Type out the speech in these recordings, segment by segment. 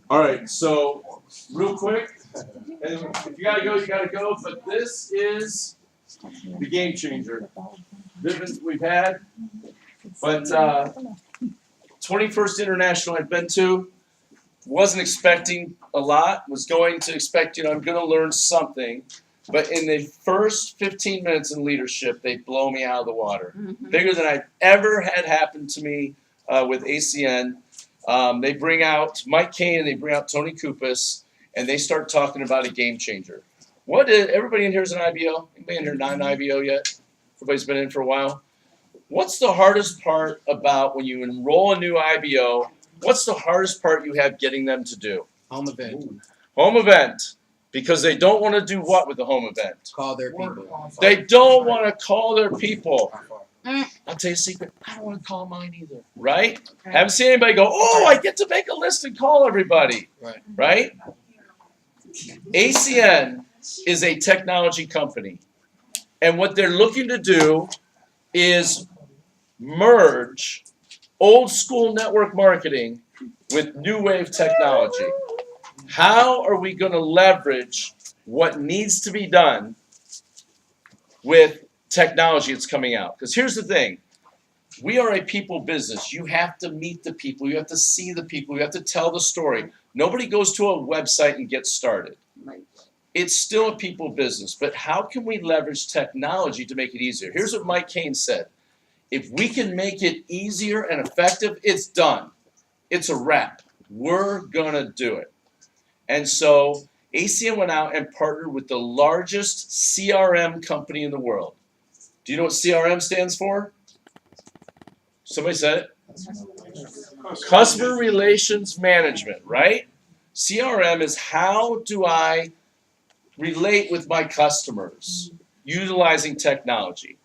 All right, so real quick, and if you gotta go, you gotta go. But this is the game changer. We've had, but 21st International I've been to. Wasn't expecting a lot. Was going to expect, I'm going to learn something. But in the first 15 minutes in leadership, they blow me out of the water. Bigger than I've ever had happen to me with ACN. They bring out Mike Kane and they bring out Tony Kupas, and they start talking about a game changer. Everybody in here is an IBO? Anybody in here not an IBO yet? Everybody's been in for a while. What's the hardest part about when you enroll a new IBO? What's the hardest part you have getting them to do? Home event. Home event. Because they don't want to do what with the home event? Call their people. They don't want to call their people. I'll tell you a secret. I don't want to call mine either. Right? Haven't seen anybody go, oh, I get to make a list and call everybody. Right? ACN is a technology company. And what they're looking to do is merge old school network marketing with new wave technology. How are we going to leverage what needs to be done with technology that's coming out? Because here's the thing. We are a people business. You have to meet the people. You have to see the people. You have to tell the story. Nobody goes to a website and gets started. It's still a people business. But how can we leverage technology to make it easier? Here's what Mike Kane said. If we can make it easier and effective, it's done. It's a wrap. We're going to do it. And so ACN went out and partnered with the largest CRM company in the world. Do you know what CRM stands for? Somebody said it? Customer Relations Management, right? CRM is how do I relate with my customers utilizing technology.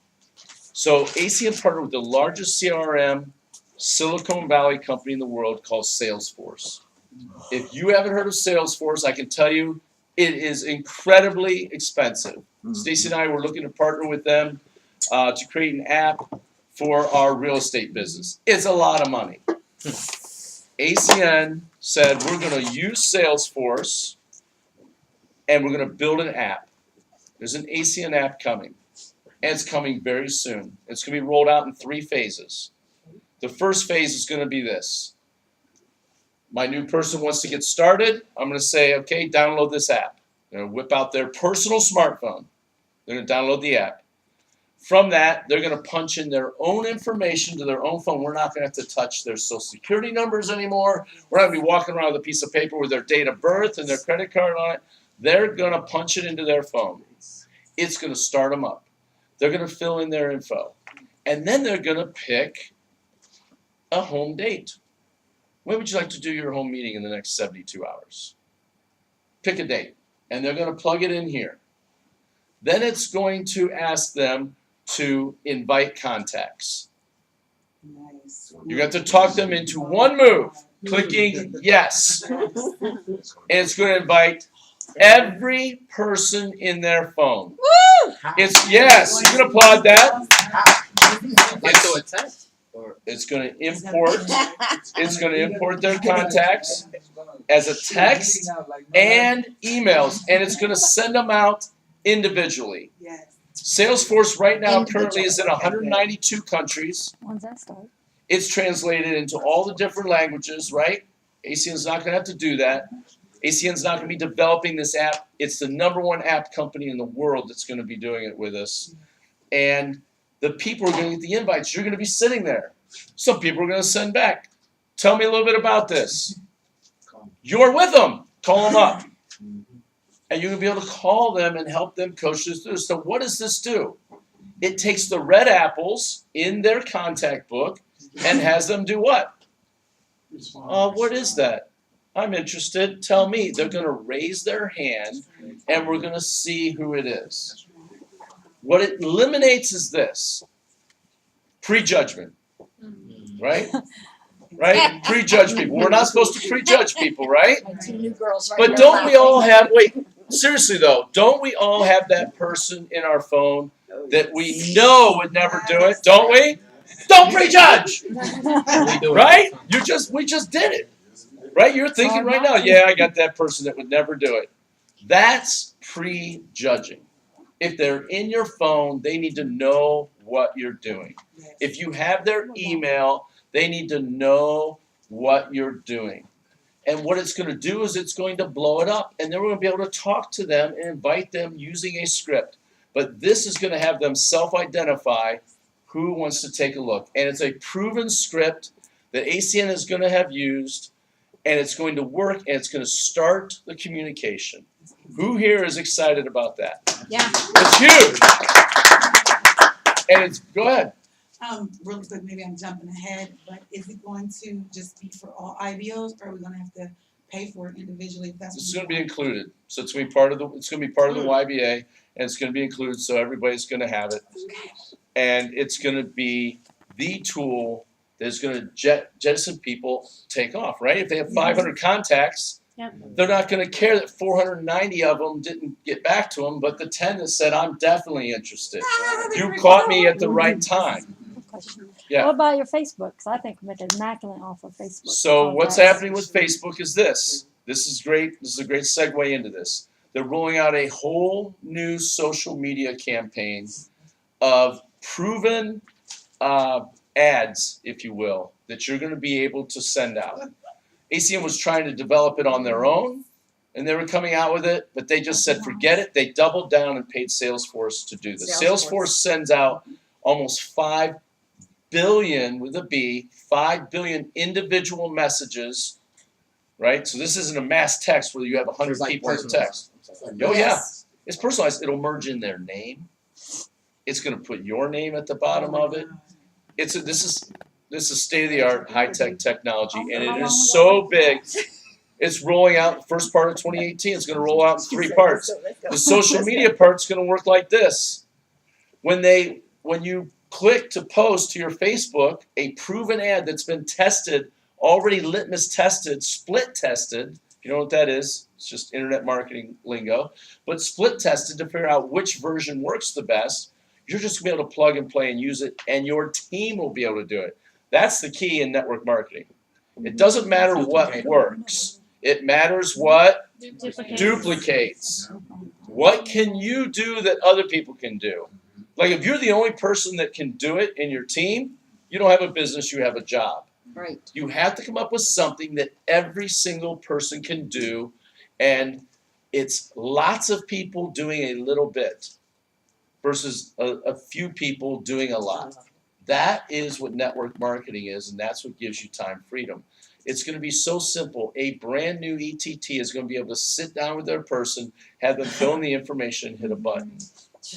So ACN partnered with the largest CRM Silicon Valley company in the world called Salesforce. If you haven't heard of Salesforce, I can tell you it is incredibly expensive. Stacy and I were looking to partner with them to create an app for our real estate business. It's a lot of money. ACN said we're going to use Salesforce and we're going to build an app. There's an ACN app coming. And it's coming very soon. It's going to be rolled out in 3 phases. The first phase is going to be this. My new person wants to get started. I'm going to say, okay, download this app. They're going to whip out their personal smartphone. They're going to download the app. From that, they're going to punch in their own information to their own phone. We're not going to have to touch their social security numbers anymore. We're not going to be walking around with a piece of paper with their date of birth and their credit card on it. They're going to punch it into their phone. It's going to start them up. They're going to fill in their info. And then they're going to pick a home date. When would you like to do your home meeting in the next 72 hours? Pick a date. And they're going to plug it in here. Then it's going to ask them to invite contacts. Nice. You got to talk them into one move, clicking yes. And it's going to invite every person in their phone. Woo! Yes, you can applaud that. So a test? It's going to import. It's going to import their contacts as a text and emails, and it's going to send them out individually. Yes. Salesforce right now currently is in 192 countries. When's that start? It's translated into all the different languages, right? ACN's not going to have to do that. ACN's not going to be developing this app. It's the #1 app company in the world that's going to be doing it with us. And the people are going to get the invites. You're going to be sitting there. Some people are going to send back. Tell me a little bit about this. You're with them. Call them up. And you're going to be able to call them and help them coach this through. So what does this do? It takes the red apples in their contact book and has them do what? What is that? I'm interested. Tell me. They're going to raise their hand, and we're going to see who it is. What it eliminates is this. Prejudgment. Right? Right? Prejudge people. We're not supposed to prejudge people, right? My 2 new girls right But now don't we laughing. all have, wait, seriously though, don't we all have that person in our phone that we know would never do it? Don't we? Don't prejudge! Right? We just did it. Right? You're thinking hard right not now, to. yeah, I got that person that would never do it. That's prejudging. If they're in your phone, they need to know what you're doing. Yes. If you have their email, they need to know what you're doing. And what it's going to do is it's going to blow it up. And then we're going to be able to talk to them and invite them using a script. But this is going to have them self-identify who wants to take a look. And it's a proven script that ACN is going to have used, and it's going to work, and it's going to start the communication. Who here is excited about that? Yeah. It's huge. And it's, go ahead. Really quick, maybe I'm jumping ahead, but is it going to just be for all IBOs, or are we gonna have to pay for it individually? If that's It's what going to be we included. So it's going to be part of the YBA, and it's going to be included, so everybody's going to have it. And it's going to be the tool that's going to jettison people take off, right? If they have 500 contacts, Yep. they're not going to care that 490 of them didn't get back to them, but the 10 that said, I'm definitely interested. You caught me at the right time. Good question. Yeah. What about your Facebook? Because I think we make an immaculate off of Facebook. So what's contacts. happening with Facebook is this. This is great. This is a great segue into this. They're rolling out a whole new social media campaign of proven ads, if you will, that you're going to be able to send out. ACN was trying to develop it on their own, and they were coming out with it, but they just said, forget it. They doubled down and paid Salesforce to do this. Salesforce sends out almost 5 billion, with a B, 5 billion individual messages, right? So this isn't a mass text where you have 100 It's like people in the personalized. text. Oh, yeah. It's personalized. It'll merge in their name. It's going to put your name at the bottom of it. This is state-of-the-art, high-tech technology, and it is so big. It's rolling out first part of 2018. It's going to roll out in 3 parts. The social media part's going to work like this. When you click to post to your Facebook a proven ad that's been tested, already litmus tested, split tested. You know what that is? It's just internet marketing lingo. But split tested to figure out which version works the best. You're just going to be able to plug and play and use it, and your team will be able to do it. That's the key in network marketing. It doesn't matter what works. It matters what duplicates. What can you do that other people can do? Like if you're the only person that can do it in your team, you don't have a business, you have a job. Right. You have to come up with something that every single person can do, and it's lots of people doing a little bit versus a few people doing a lot. That is what network marketing is, and that's what gives you time freedom. It's going to be so simple. A brand new ETT is going to be able to sit down with their person, have them fill in the information, hit a button,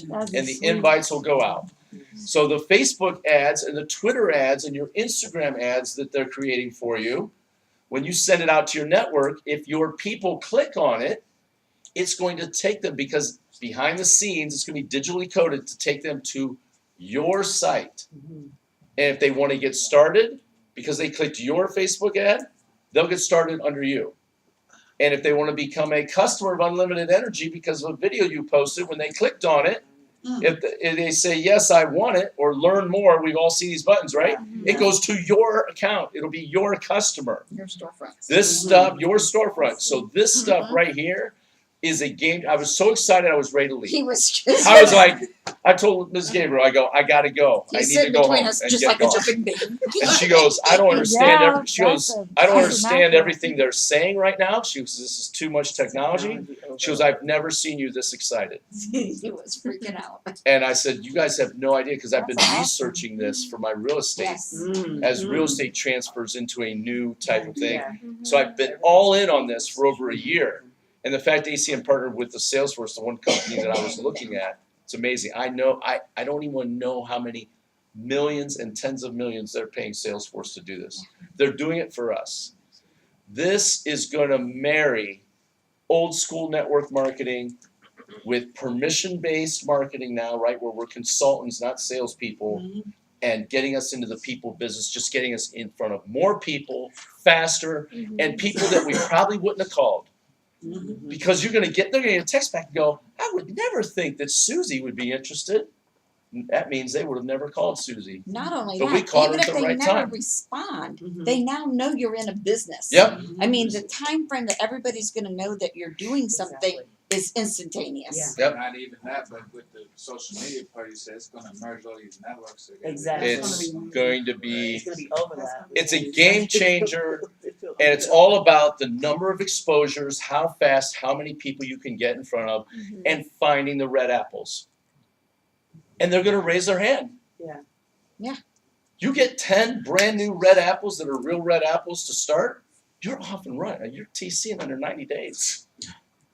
and the invites will go out. So the Facebook ads and the Twitter ads and your Instagram ads that they're creating for you, when you send it out to your network, if your people click on it, it's going to take them, because behind the scenes, it's going to be digitally coded to take them to your site. And if they want to get started, because they clicked your Facebook ad, they'll get started under you. And if they want to become a customer of Unlimited Energy because of a video you posted, when they clicked on it, if they say, yes, I want it, or learn more, we've all seen these buttons, right? It goes to your account. It'll be your customer. Your storefront. This stuff, your storefront. So this stuff right here is a game. I was so excited I was ready to leave. He was just. I was like, I told Ms. Gabriel, I go, I gotta go. I He's need to sitting go home between us and just get like going. a jumping baby. And she goes, I don't understand Yeah, she goes, that's I don't that's understand immaculate. everything they're saying right now. She goes, this is too much technology. She goes, I've never seen you this excited. He was freaking out. And I said, you guys have no idea, because I've been That's awesome. researching this for my real estate. Yes. As real estate transfers into a new type of thing. Yeah. So I've been all in on this for over a year. And the fact ACN partnered with the Salesforce, the one company that I was looking at, it's amazing. I don't even know how many millions and tens of millions they're paying Salesforce to do this. They're doing it for us. This is going to marry old school network marketing with permission-based marketing now, right, where we're consultants, not salespeople, and getting us into the people business, just getting us in front of more people faster, and people that we probably wouldn't have called. Because they're going to get a text back and go, I would never think that Susie would be interested. that means they would have never called Susie. Not only But we that, caught her even at if the they right never time. respond, Mhm. they now know you're in a business. Yep. I mean, the time frame that everybody's gonna know that you're doing something Exactly. is instantaneous. Yep. Not even that, but with the social media part, you said it's gonna merge all these networks together. Exactly. It's going to be, It's gonna be overlap. it's a game changer, and it's all about the number of exposures, how fast, how many people you can get in front of, Mhm. and finding the red apples. And they're gonna raise their hand. Yeah. Yeah. You get 10 brand new red apples that are real red apples to start, you're off and running. You're TC in under 90 days.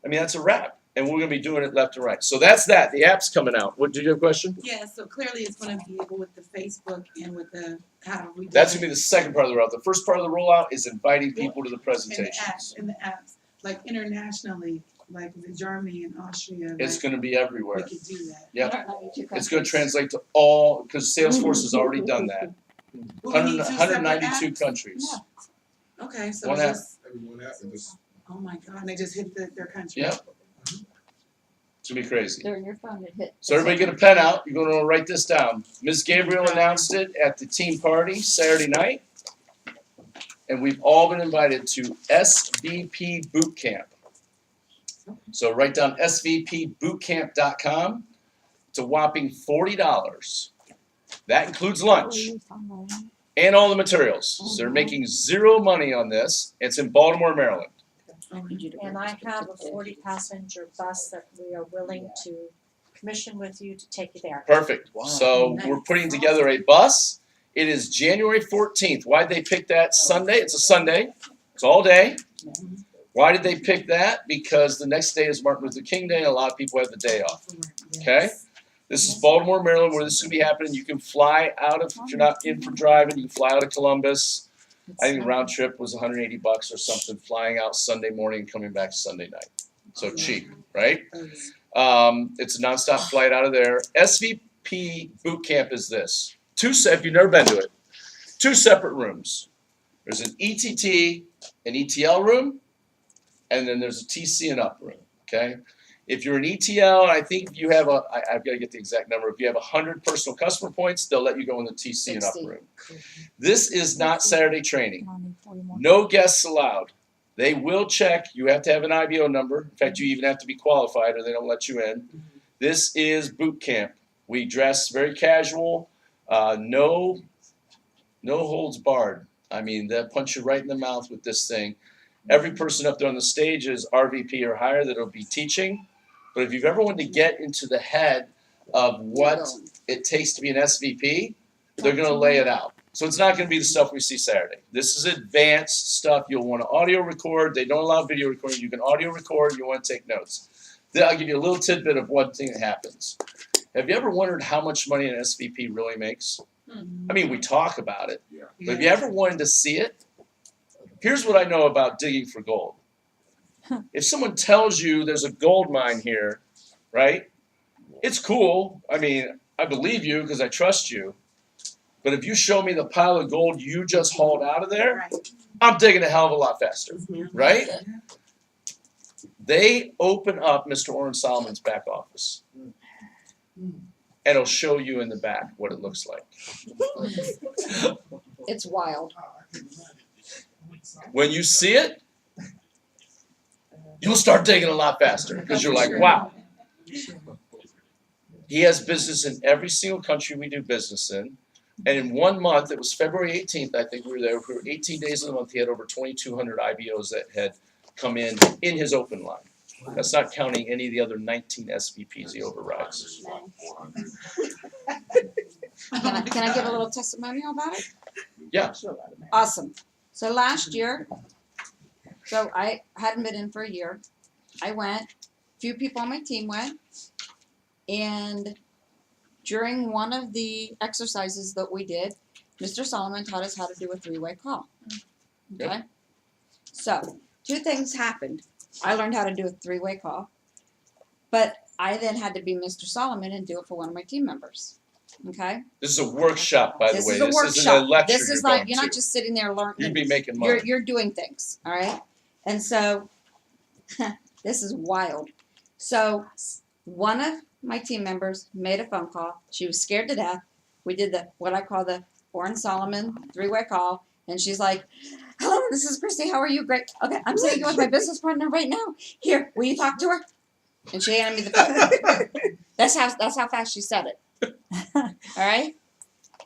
I mean, that's a wrap. And we're gonna be doing it left and right. So that's that. The app's coming out. What, did you have a question? Yeah, so clearly it's gonna be able with the Facebook and with the, how we do That's it. gonna be the second part of the rollout. The first part of the rollout is inviting people to the In the presentations. apps, like internationally, like the Germany and Austria, It's like, gonna be we everywhere. could do that. Yep. 192 It's gonna countries. translate to all, because Salesforce has already done that. Will we need two separate 192 apps? countries. Yeah. Okay, so One app. just, oh my God, and they just hit their country. Yep. It's gonna be crazy. They're in your phone, it hit. So everybody get a pen out. You're gonna wanna write this down. Ms. Gabriel announced it at the team party Saturday night. And we've all been invited to SVP Boot Camp. So write down svpbootcamp.com. It's a whopping $40. That includes lunch and all the materials. So they're making zero money on this. It's in Baltimore, Maryland. And I have a 40-passenger bus that we are willing to commission with you to take you there. Perfect. Wow. So we're putting together a bus. It is January 14th. Why'd they pick that Sunday? It's a Sunday. It's all day. Why did they pick that? Because the next day is Martin Luther King Day and a lot of people have the day off. Okay? This is Baltimore, Maryland, where this is going to be happening. You can fly out of, if you're not in for driving, you can fly out of Columbus. I think the round trip was $180 or something, flying out Sunday morning and coming back Sunday night. So cheap, right? It's a nonstop flight out of there. SVP Boot Camp is this. If you've never been to it, 2 separate rooms. There's an ETT, an ETL room, and then there's a TC and up room, okay? If you're an ETL, I think if you have I've got to get the exact number. If you have 100 personal customer points, they'll let you go in the TC and up 60. room. This is not Saturday training. I'll need 40 more. No guests allowed. They will check. You have to have an IBO number. In fact, you even have to be qualified or they don't let you in. This is boot camp. We dress very casual. No holds barred. I mean, they'll punch you right in the mouth with this thing. Every person up there on the stage is RVP or higher that'll be teaching. But if you've ever wanted to get into the head of what it takes to be an SVP, they're going to lay it out. So it's not going to be the stuff we see Saturday. This is advanced stuff. You'll want to audio record. They don't allow video recording. You can audio record. You want to take notes. Then I'll give you a little tidbit of one thing that happens. Have you ever wondered how much money an SVP really makes? I mean, we talk about it. But have you ever wanted to see it? Here's what I know about digging for gold. If someone tells you there's a gold mine here, right? It's cool. I mean, I believe you because I trust you. But if you show me the pile of gold you just hauled out of there, Right. I'm digging a hell of a lot faster, Mm-hmm. right? They open up Mr. Orrin Solomon's back office. And it'll show you in the back what it looks like. It's wild. When you see it, you'll start digging a lot faster because you're like, wow. He has business in every single country we do business in. And in 1 month, it was February 18th, I think we were there, for 18 days of the month, he had over 2,200 IBOs that had come in his open line. That's not counting any of the other 19 SVPs he overrides. Can I give a little testimonial about it? Yeah. Awesome. So last year, so I hadn't been in for a year. I went, few people on my team went, and during one of the exercises that we did, Mr. Solomon taught us how to do a 3-way call. Okay? So, 2 things happened. I learned how to do a 3-way call, but I then had to be Mr. Solomon and do it for one of my team members. Okay? This is a workshop, by the This way. is a This workshop. isn't a lecture This is you're like, going you're not to. just sitting there learning. You'd be making money. You're doing things, all right? And so, this is wild. So, one of my team members made a phone call. She was scared to death. We did what I call the Warren Solomon 3-way call, and she's like, "Hello, this is Christy. How are you? Great. Okay, I'm sitting with my business partner right now. Here, will you talk to her?" And she handed me the phone. That's how fast she said it. All right,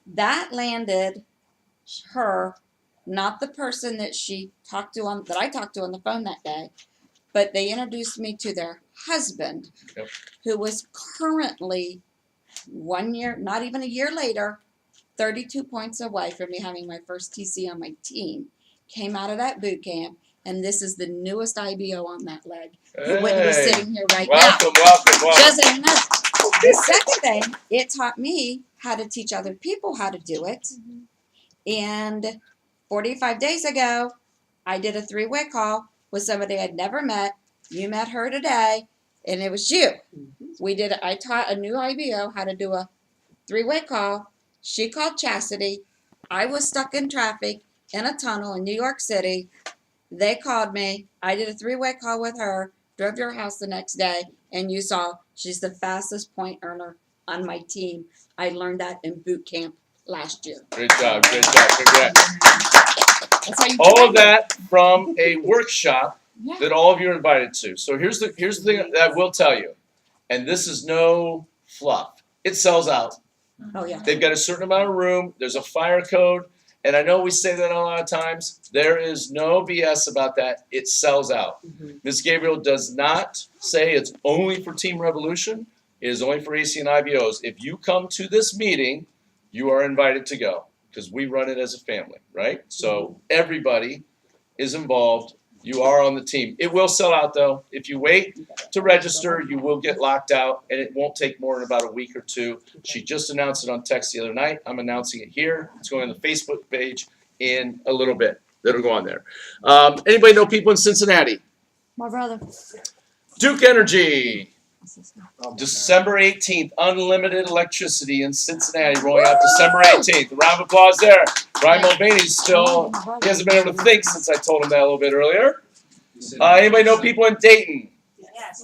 that landed her, not the person that I talked to on the phone that day, but they introduced me to their husband, Yep. who was currently 1 year, not even a year later, 32 points away from me having my first TC on my team. Came out of that boot camp, and this is the newest IBO on that leg. Who wouldn't be Hey, sitting here right welcome, now. welcome, welcome. Just so you know. The second thing, it taught me how to teach other people how to do it. And 45 days ago, I did a 3-way call with somebody I'd never met. You met her today, and it was you. I taught a new IBO how to do a 3-way call. She called Chastity. I was stuck in traffic in a tunnel in New York City. They called me. I did a 3-way call with her, drove to her house the next day, and you saw she's the fastest point earner on my team. I learned that in boot camp last year. Great job, congrats. That's how you All train of that from a workshop Yeah. that all of you are invited to. So here's the thing that I will tell you, and this is no fluff. It sells out. Oh, yeah. They've got a certain amount of room. There's a fire code. And I know we say that a lot of times. There is no BS about that. It sells out. Ms. Gabriel does not say it's only for Team Revolution. It is only for ACN IBOs. If you come to this meeting, you are invited to go because we run it as a family, right? So everybody is involved. You are on the team. It will sell out, though. If you wait to register, you will get locked out, and it won't take more than about a week or two. She just announced it on text the other night. I'm announcing it here. It's going on the Facebook page in a little bit. That'll go on there. Anybody know people in Cincinnati? My brother. Duke Energy. December 18th, unlimited electricity in Cincinnati, rolling out December 18th. A round of applause there. Brian Mulvaney's still, he hasn't been able to think since I told him that a little bit earlier. Anybody know people in Dayton? Yes.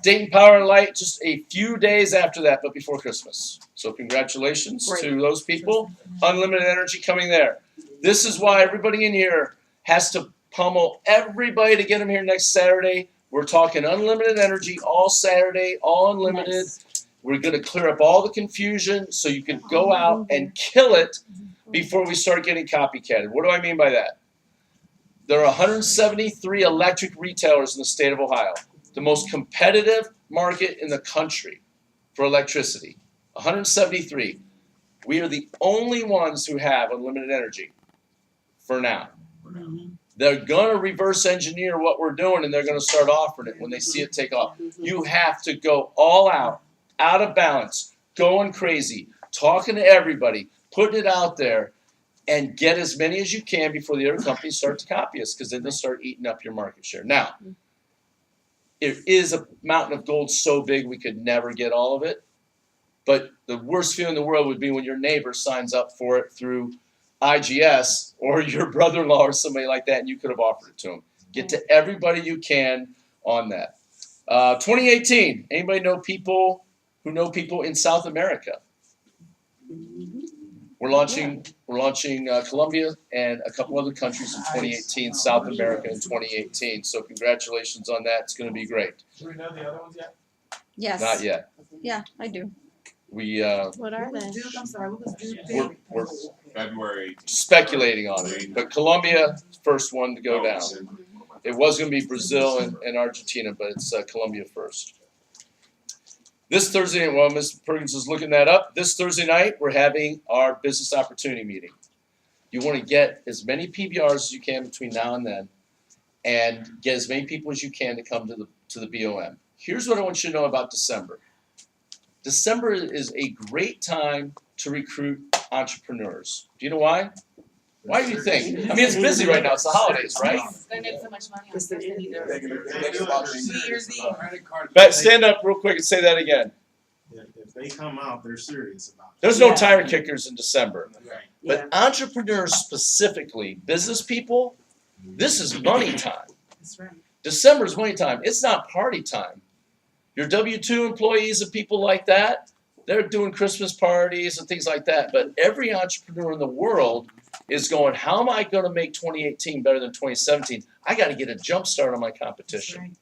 Dayton Power and Light just a few days after that, but before Christmas. So congratulations Great. to those people. Unlimited energy coming there. This is why everybody in here has to pummel everybody to get them here next Saturday. We're talking unlimited energy all Saturday, all unlimited. Nice. We're going to clear up all the confusion so you can go out and kill it before we start getting copycatted. What do I mean by that? There are 173 electric retailers in the state of Ohio, the most competitive market in the country for electricity. 173. We are the only ones who have unlimited energy for now. They're going to reverse engineer what we're doing, and they're going to start offering it when they see it take off. You have to go all out of balance, going crazy, talking to everybody, putting it out there, and get as many as you can before the other companies start to copy us, because then they'll start eating up your market share. Now, it is a mountain of gold so big we could never get all of it, but the worst feeling in the world would be when your neighbor signs up for it through IGS or your brother-in-law or somebody like that, and you could have offered it to them. Get to everybody you can on that. 2018. Anybody know people who know people in South America? We're launching Colombia and a couple other countries in 2018. South America in 2018. So congratulations on that. It's going to be great. Do we know the other ones yet? Yes. Not yet. Yeah, I do. We What are What was they? Duke? I'm sorry, what was Duke? we're February 18th. speculating on it, but Colombia first one to go down. It was going to be Brazil and Argentina, but it's Colombia first. This Thursday, while Ms. Perkins is looking that up, this Thursday night we're having our business opportunity meeting. You want to get as many PBRs as you can between now and then, and get as many people as you can to come to the BOM. Here's what I want you to know about December. December is a great time to recruit entrepreneurs. Do you know why? Why do you think? I mean, it's busy right now. It's the holidays, right? They're making so much money on It's stuff the- they need they're to. gonna- New Year's Eve. Credit card. But stand up real quick and say that again. If they come out, they're serious about it. There's no tire kickers in December. Right. But entrepreneurs specifically, business people, this is money time. That's right. December is money time. It's not party time. Your W-2 employees and people like that, they're doing Christmas parties and things like that. But every entrepreneur in the world is going, how am I going to make 2018 better than 2017? I got to get a jump start on my competition.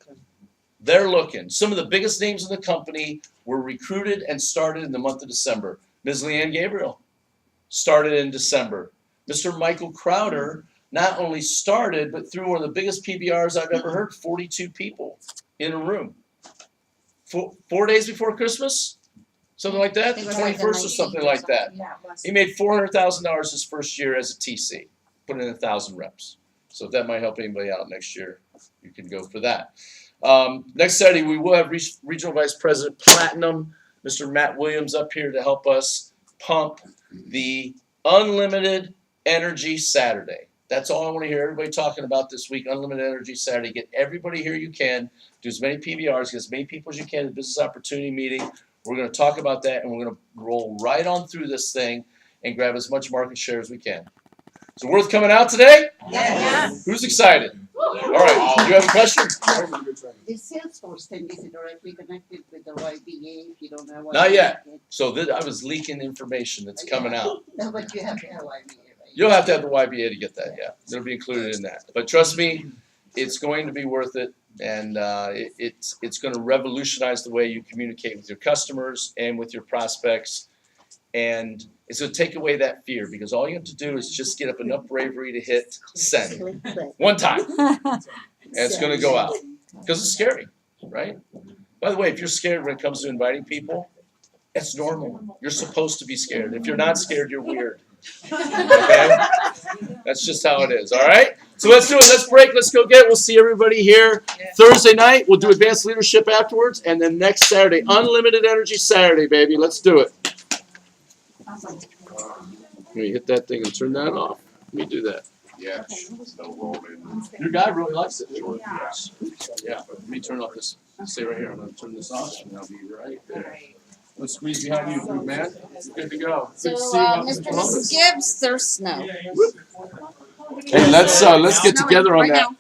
They're looking. Some of the biggest names in the company were recruited and started in the month of December. Ms. Leanne Gabriel started in December. Mr. Michael Crowder not only started, but threw one of the biggest PBRs I've ever heard, 42 people in a room. 4 days before Christmas? Something like that? I think The it was like the 21st or something 19th or like that. Yeah, it was. He made $400,000 his first year as a TC, put in 1,000 reps. So if that might help anybody out next year, you can go for that. Next Saturday, we will have Regional Vice President Platinum, Mr. Matt Williams, up here to help us pump the Unlimited Energy Saturday. That's all I want to hear everybody talking about this week, Unlimited Energy Saturday. Get everybody here you can, do as many PBRs, get as many people as you can at the Business Opportunity Meeting. We're going to talk about that, and we're going to roll right on through this thing and grab as much market share as we can. So worth coming out today? Yes. Who's excited? All right, you have a question? The Salesforce thing, is it directly connected with the YBA if you don't have YBA? Not yet. So I was leaking information that's coming out. No, but you have to have YBA, right? You'll have to have the YBA to get that, yeah. It'll be included in that. But trust me, it's going to be worth it, and it's going to revolutionize the way you communicate with your customers and with your prospects. And it's going to take away that fear, because all you have to do is just get up enough bravery to hit send one time, and it's going to go out, because it's scary, right? By the way, if you're scared when it comes to inviting people, it's normal. You're supposed to be scared. If you're not scared, you're weird. Okay? That's just how it is, all right? So let's do it. Let's break. Let's go get it. We'll see everybody here Thursday night. We'll do advanced leadership afterwards, and then next Saturday, Unlimited Energy Saturday, baby. Let's do it. Let me hit that thing and turn that off. Let me do that. Yeah, still rolling. Your guy really likes it. Yeah, let me turn off this. Stay right here. I'm going to turn this off, and I'll be right there. Let's squeeze behind you, big man. You're good to go. Good So, to see you out in Mr. Columbus. Gibbs, there's snow. Hey, let's get together on Right that. now.